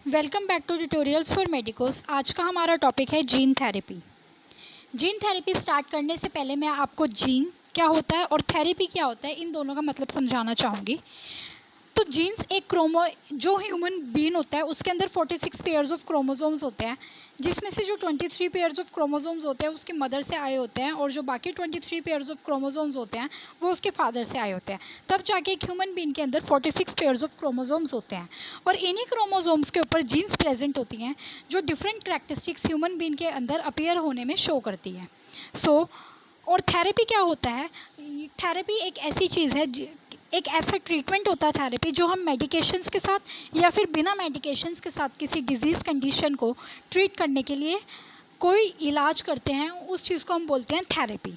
Welcome back to tutorials for medicos. आज का हमारा टॉपिक है gene therapy. Gene therapy start करने से पहले मैं आपको जीन क्या होता है और थेरेपी क्या होता है इन दोनों का मतलब समझाना चाहूँगी। तो जीन्स एक जो ह्यूमन बीन होता है उसके अंदर 46 पेयर्स ऑफ क्रोमोसोम्स होते हैं, जिसमें से जो 23 पेयर्स ऑफ क्रोमोसोम्स होते हैं उसकी मदर से आए होते हैं और जो बाकी 23 पेयर्स ऑफ क्रोमोसोम्स होते हैं वो उसके फादर से आए होते हैं। तब जाके एक ह्यूमन बीन के अंदर 46 पेयर्स ऑफ क्रोमोसोम्स होते हैं और इन्हीं क्रोमोसोम्स के ऊपर जीन्स प्रेजेंट होती हैं जो डिफरेंट कैरेक्टरिस्टिक्स ह्यूमन बीन के अंदर अपीयर होने में शो करती हैं। और थेरेपी क्या होता है? थेरेपी एक ऐसी चीज़ है, एक ऐसा ट्रीटमेंट होता है थेरेपी जो हम मेडिकेशंस के साथ या फिर बिना मेडिकेशंस के साथ किसी डिजीज़ कंडीशन को ट्रीट करने के लिए कोई इलाज करते हैं, उस चीज़ को हम बोलते हैं थेरेपी।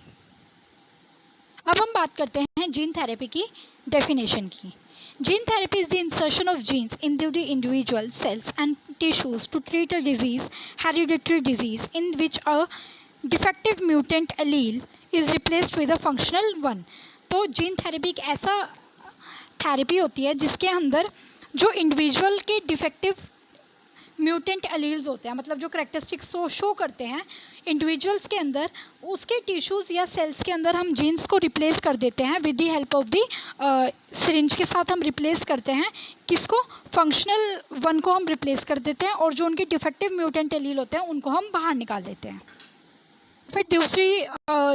अब हम बात करते हैं जीन थेरेपी की डेफिनेशन की। Gene therapy is the insertion of genes into the individual cells and tissues to treat a disease, hereditary disease, in which a defective mutant allele is replaced with a functional one. तो gene therapy एक ऐसा therapy होती है जिसके अंदर जो individual के defective mutant alleles होते हैं, मतलब जो करेक्टरिस्टिक्स शो करते हैं इंडिविजुअल्स के अंदर, उसके टिश्यूज़ या सेल्स के अंदर हम जीन्स को रिप्लेस कर देते हैं with the help of the syringe के साथ हम रिप्लेस करते हैं। किसको? फंक्शनल वन को हम रिप्लेस कर देते हैं और जो उनके डिफेक्टिव म्यूटेंट एलील होते हैं उनको हम बाहर निकाल देते हैं। फिर दूसरी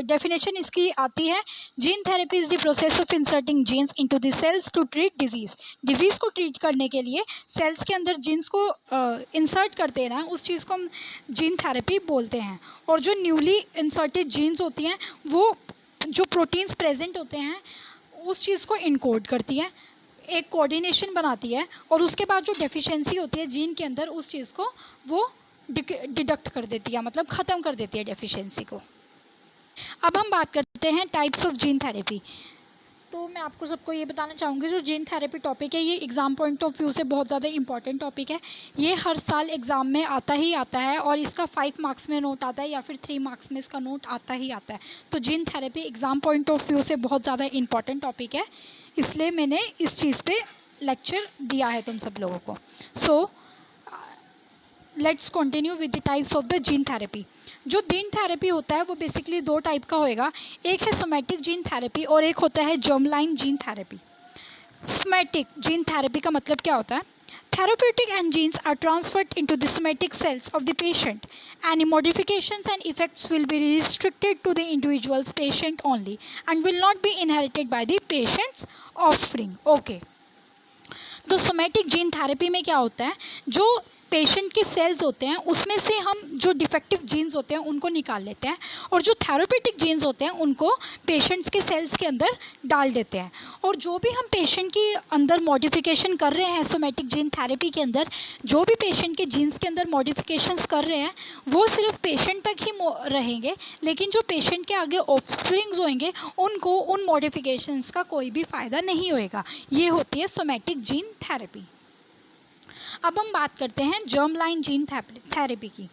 डेफिनेशन इसकी आती है, gene therapy is the process of inserting genes into the cells to treat disease को ट्रीट करने के लिए सेल्स के अंदर जीन्स को इंसर्ट करते हैं ना, उस चीज़ को हम जीन थेरेपी बोलते हैं। और जो न्यूली इंसर्टेड जीन्स होती हैं वो जो प्रोटीन्स प्रेजेंट होते हैं उस चीज़ को इनकोड करती है, एक कोऑर्डिनेशन बनाती है और उसके बाद जो डेफिशिएंसी होती है जीन के अंदर उस चीज़ को वो डिडक्ट कर देती है, मतलब ख़त्म कर देती है डेफिशिएंसी को। अब हम बात करते हैं टाइप्स ऑफ जीन थेरेपी। तो मैं आपको सबको ये बताना चाहूँगी, जो जीन थेरेपी टॉपिक है ये एग्ज़ाम पॉइंट ऑफ व्यू से बहुत ज़्यादा इंपॉर्टेंट टॉपिक है। ये हर साल एग्ज़ाम में आता ही आता है और इसका 5 मार्क्स में नोट आता है या फिर 3 मार्क्स में इसका नोट आता ही आता है। तो gene therapy exam point of view से बहुत ज़्यादा इंपॉर्टेंट टॉपिक है, इसलिए मैंने इस चीज़ पे लेक्चर दिया है तुम सब लोगों को। Let's continue with the types of the gene therapy. जो जीन थेरेपी होता है वो बेसिकली 2 टाइप का होएगा, एक है सोमैटिक जीन थेरेपी और एक होता है germline gene therapy. Somatic gene therapy का मतलब क्या होता है? Therapeutic and genes are transferred into the somatic cells of the patient. Any modifications and effects will be restricted to the individual's patient only and will not be inherited by the patient's offspring. Okay. तो somatic gene therapy में क्या होता है, जो patient के sales होते हैं उसमें से हम जो डिफेक्टिव जीन्स होते हैं उनको निकाल लेते हैं और जो थेरेपेटिक जीन्स होते हैं उनको पेशेंट्स के सेल्स के अंदर डाल देते हैं। और जो भी हम पेशेंट के अंदर मॉडिफिकेशन कर रहे हैं सोमैटिक जीन थेरेपी के अंदर, जो भी पेशेंट के जीन्स के अंदर मॉडिफिकेशंस कर रहे हैं वो सिर्फ पेशेंट तक ही रहेंगे, लेकिन जो पेशेंट के आगे ऑफस्प्रिंग्स होंगे उनको उन मॉडिफिकेशंस का कोई भी फ़ायदा नहीं होएगा। ये होती है सोमैटिक जीन थेरेपी। अब हम बात करते हैं जर्मलाइन जीन थेरेपी की।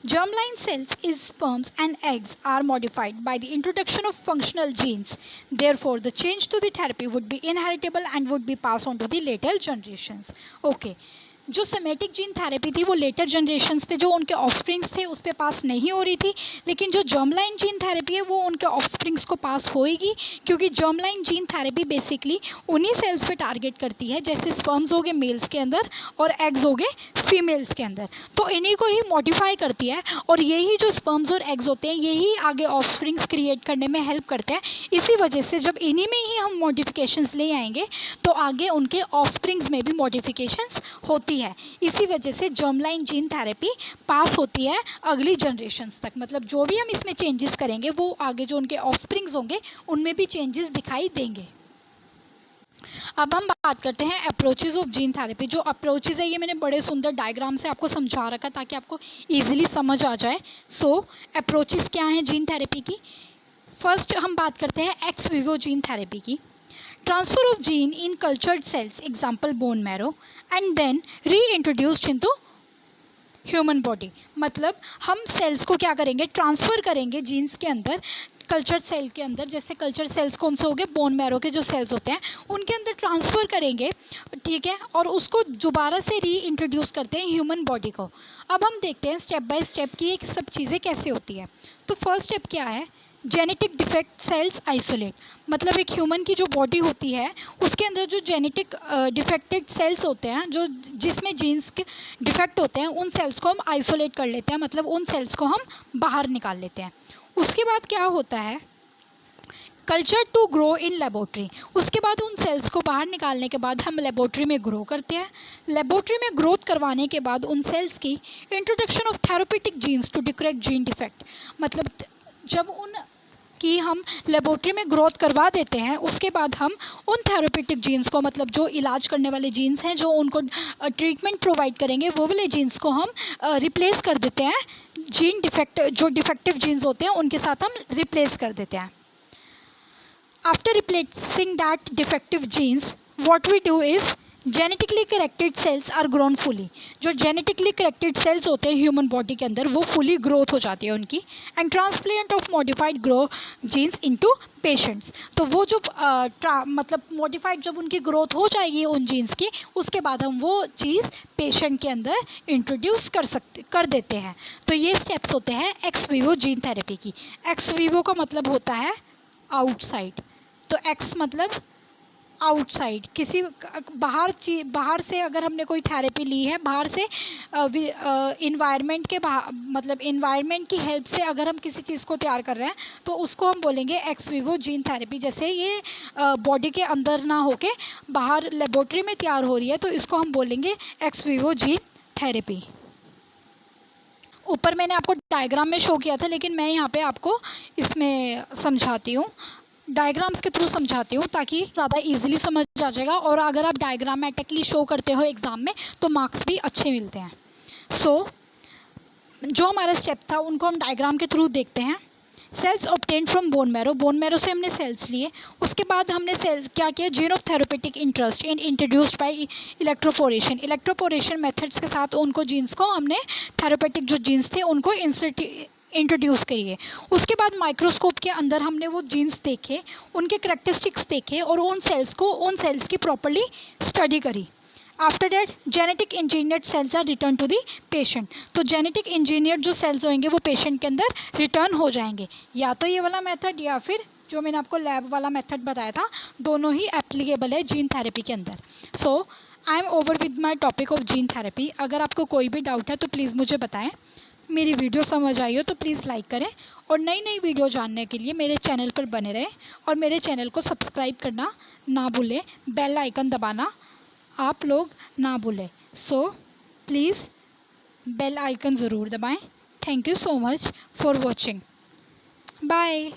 Germline cells is sperms and eggs are modified by the introduction of functional genes. Therefore, the change to the therapy would be inheritable and would be passed on to the later generations. Okay. जो somatic gene therapy थी वो letter generations पे जो उनके offsprings थे उस पे पास नहीं हो रही थी, लेकिन जो जर्मलाइन जीन थेरेपी है वो उनके ऑफस्प्रिंग्स को पास होएगी, क्योंकि जर्मलाइन जीन थेरेपी बेसिकली उन्हीं सेल्स पे टारगेट करती है जैसे स्पर्म्स हो गए मेल्स के अंदर और एग्स हो गए फीमेल्स के अंदर, तो इन्हीं को ही मॉडिफाई करती है और यही जो स्पर्म्स और एग्स होते हैं यही आगे ऑफस्प्रिंग्स क्रिएट करने में हेल्प करते हैं। इसी वजह से जब इन्हीं में ही हम मॉडिफिकेशंस ले आएंगे तो आगे उनके ऑफस्प्रिंग्स में भी मॉडिफिकेशंस होती है। इसी वजह से जर्मलाइन जीन थेरेपी पास होती है अगली जनरेशन्स तक, मतलब जो भी हम इसमें चेंजेस करेंगे वो आगे जो उनके ऑफस्प्रिंग्स होंगे उनमें भी चेंजेस दिखाई देंगे। अब हम बात करते हैं अप्रोचेज ऑफ जीन थेरेपी। जो अप्रोचेज है ये मैंने बड़े सुंदर डायग्राम से आपको समझा रखा ताकि आपको इजीली समझ आ जाए। अप्रोचेज क्या हैं जीन थेरेपी की? फर्स्ट हम बात करते हैं एक्स विवो जीन थेरेपी की। Transfer of gene in cultured cells, example bone marrow, and then reintroduced into human body. मतलब हम सेल्स को क्या करेंगे, ट्रांसफ़र करेंगे जीन्स के अंदर कल्चर सेल के अंदर, जैसे कल्चर सेल्स कौन से हो गए, बोन मैरो के जो सेल्स होते हैं उनके अंदर ट्रांसफ़र करेंगे, ठीक है, और उसको दोबारा से री इंट्रोड्यूस करते हैं ह्यूमन बॉडी को। अब हम देखते हैं स्टेप बाय स्टेप कि ये सब चीज़ें कैसे होती है। तो फर्स्ट स्टेप क्या है, जेनेटिक डिफेक्ट सेल्स आइसोलेट, मतलब एक ह्यूमन की जो बॉडी होती है उसके अंदर जो जेनेटिक डिफेक्टेड सेल्स होते हैं, जो जिसमें जीन्स के डिफेक्ट होते हैं, उन सेल्स को हम आइसोलेट कर लेते हैं, मतलब उन सेल्स को हम बाहर निकाल लेते हैं। उसके बाद क्या होता है, culture to grow in laboratory, उसके बाद उन सेल्स को बाहर निकालने के बाद हम लेबोरेटरी में ग्रो करते हैं। लेबोरेटरी में ग्रोथ करवाने के बाद उन सेल्स की introduction of therapeutic genes to correct gene defect, मतलब जब उन कि हम लेबोरेटरी में ग्रोथ करवा देते हैं, उसके बाद हम उन थेरेपेटिक जीन्स को, मतलब जो इलाज करने वाले जीन्स हैं, जो उनको ट्रीटमेंट प्रोवाइड करेंगे, वो वाले जीन्स को हम रिप्लेस कर देते हैं, जीन डिफेक्ट जो डिफेक्टिव जीन्स होते हैं उनके साथ हम रिप्लेस कर देते हैं। After replacing that defective genes, what we do is genetically corrected cells are grown fully. जो genetically corrected cells होते हैं ह्यूमन बॉडी के अंदर, वो fully growth हो जाती है उनकी, and transplant of modified grow genes into patients. तो वो जो मतलब modified जब उनकी growth हो जाएगी उन genes की, उसके बाद हम वो चीज़ patient के अंदर introduce कर देते हैं। तो ये steps होते हैं ex vivo gene therapy की। ex vivo का मतलब होता है आउटसाइड, तो एक्स मतलब आउटसाइड, किसी बाहर से अगर हमने कोई थेरेपी ली है, बाहर से इन्वायरमेंट के मतलब इन्वायरमेंट की हेल्प से अगर हम किसी चीज़ को तैयार कर रहे हैं तो उसको हम बोलेंगे एक्स विवो जीन थेरेपी। जैसे ये बॉडी के अंदर ना होके बाहर लेबोरेटरी में तैयार हो रही है, तो इसको हम बोलेंगे एक्स विवो जीन थेरेपी। ऊपर मैंने आपको डायग्राम में शो किया था, लेकिन मैं यहाँ पे आपको इसमें समझाती हूँ, डायग्राम्स के थ्रू समझाती हूँ ताकि ज़्यादा इजीली समझ आ जाएगा, और अगर आप डायग्रामेटिकली शो करते हो एग्ज़ाम में तो मार्क्स भी अच्छे मिलते हैं। जो हमारा स्टेप था उनको हम डायग्राम के थ्रू देखते हैं। Cells obtained from bone marrow, bone marrow से हमने सेल्स लिए, उसके बाद हमने सेल क्या किया, gene of therapeutic interest in introduced by electroporation, electroporation methods के साथ उनको जीन्स को हमने थेरेपेटिक जो जीन्स थे उनको इंट्रोड्यूस करिए। उसके बाद माइक्रोस्कोप के अंदर हमने वो जीन्स देखे, उनके करेक्टरिस्टिक्स देखे और उन सेल्स की प्रॉपर्ली स्टडी करी। After that genetic engineered cells are return to the patient, तो जेनेटिक इंजीनियर्ड जो सेल्स होंगे वो पेशेंट के अंदर रिटर्न हो जाएंगे। या तो ये वाला मेथड या फिर जो मैंने आपको लैब वाला मेथड बताया था, दोनों ही एप्लीकेबल है जीन थेरेपी के अंदर। So I am over with my topic of gene therapy. अगर आपको कोई भी डाउट है तो प्लीज़ मुझे बताएं। मेरी वीडियो समझ आई हो तो प्लीज़ लाइक करें, और नई नई वीडियो जानने के लिए मेरे चैनल पर बने रहें, और मेरे चैनल को सब्सक्राइब करना ना भूलें, बेल आइकन दबाना आप लोग ना भूलें। सो प्लीज़ बेल आइकन ज़रूर दबाएं। Thank you so much for watching. Bye.